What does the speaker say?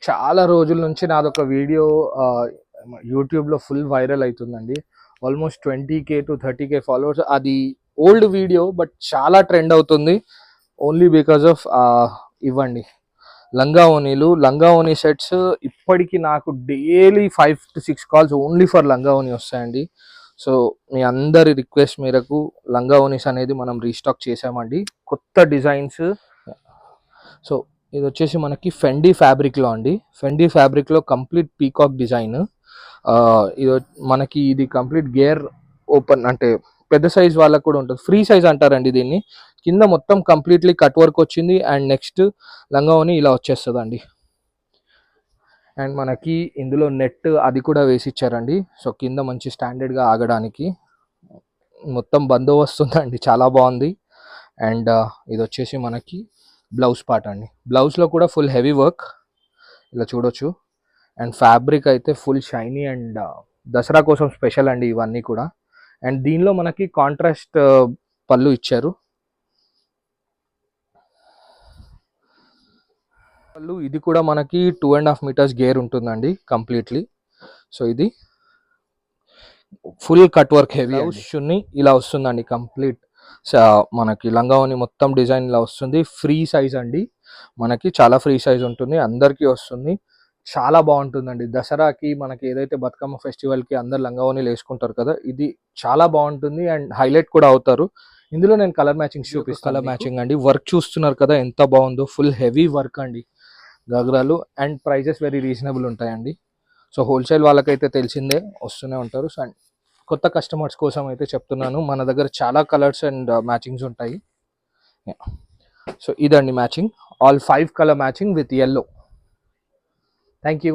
చాలా రోజుల నుంచి నాదొక వీడియో యూట్యూబ్లో ఫుల్ వైరల్ అవుతుందండి. Almost 20K to 30K followers. అది ఓల్డ్ వీడియో బట్ చాలా ట్రెండ్ అవుతుంది. ఓన్లీ బికాజ్ ఆఫ్ ఇవ్వండి లంగా ఓనీ సెట్స్. ఇప్పటికి నాకు daily 5 to 6 calls only for లంగా ఓనీ వస్తాయండి. సో మీ అందరి రిక్వెస్ట్ మేరకు లంగా ఓనీస్ అనేది మనం రీస్టాక్ చేసామండి, కొత్త డిజైన్స్. సో ఇది వచ్చేసి మనకి ఫెండీ ఫ్యాబ్రిక్లో అండి. ఫెండీ ఫ్యాబ్రిక్లో కంప్లీట్ పీకాక్ డిజైన్. ఇది మనకి ఇది కంప్లీట్ గేర్ ఓపెన్, అంటే పెద్ద సైజ్ వాళ్ళకు కూడా ఉంటుంది. ఫ్రీ సైజ్ అంటారండి దీన్ని. కింద మొత్తం కంప్లీట్లీ కట్ వర్క్ వచ్చింది. అండ్ నెక్స్ట్ లంగావోని ఇలా వచ్చేస్తుందండి. అండ్ మనకి ఇందులో నెట్ అది కూడా వేసి ఇచ్చారండి. సో కింద మంచి స్టాండర్డ్గా ఆగడానికి మొత్తం బందోబస్తు ఉందండి, చాలా బాగుంది. అండ్ ఇది వచ్చేసి మనకి బ్లౌజ్ పార్ట్ అండి. బ్లౌజ్లో కూడా ఫుల్ హెవీ వర్క్ ఇలా చూడొచ్చు. అండ్ ఫ్యాబ్రిక్ అయితే ఫుల్ షైనీ అండ్ దసరా కోసం స్పెషల్ అండి ఇవన్నీ కూడా. అండ్ దీనిలో మనకి కాంట్రాస్ట్ పళ్ళు ఇచ్చారు. పళ్ళు ఇది కూడా మనకి 2.5 meters గేర్ ఉంటుందండి కంప్లీట్లీ. సో ఇది ఫుల్ కట్ వర్క్ హెవీ చున్నీ ఇలా వస్తుందండి కంప్లీట్. మనకి లంగావోని మొత్తం డిజైన్ ఇలా వస్తుంది. ఫ్రీ సైజ్ అండి, మనకి చాలా ఫ్రీ సైజ్ ఉంటుంది, అందరికీ వస్తుంది. చాలా బాగుంటుందండి. దసరాకి మనకి ఏదైతే బతుకమ్మ ఫెస్టివల్కి అందరు లంగావోనీలు వేసుకుంటారు కదా, ఇది చాలా బాగుంటుంది అండ్ హైలైట్ కూడా అవుతారు. ఇందులో నేను కలర్ మ్యాచింగ్ చూపిస్తాను. కలర్ మ్యాచింగ్ అండి. వర్క్ చూస్తున్నారు కదా ఎంత బాగుందో, ఫుల్ హెవీ వర్క్ అండి గగ్రాలు. అండ్ ప్రైజెస్ వెరీ రీజనబుల్ ఉంటాయండి. సో హోల్సేల్ వాళ్ళకైతే తెలిసిందే, వస్తూనే ఉంటారు. సో అండ్ కొత్త కస్టమర్స్ కోసం అయితే చెప్తున్నాను, మన దగ్గర చాలా కలర్స్ అండ్ మ్యాచింగ్స్ ఉంటాయి. సో ఇదండి matching, all 5 color matching with yellow. Thank you.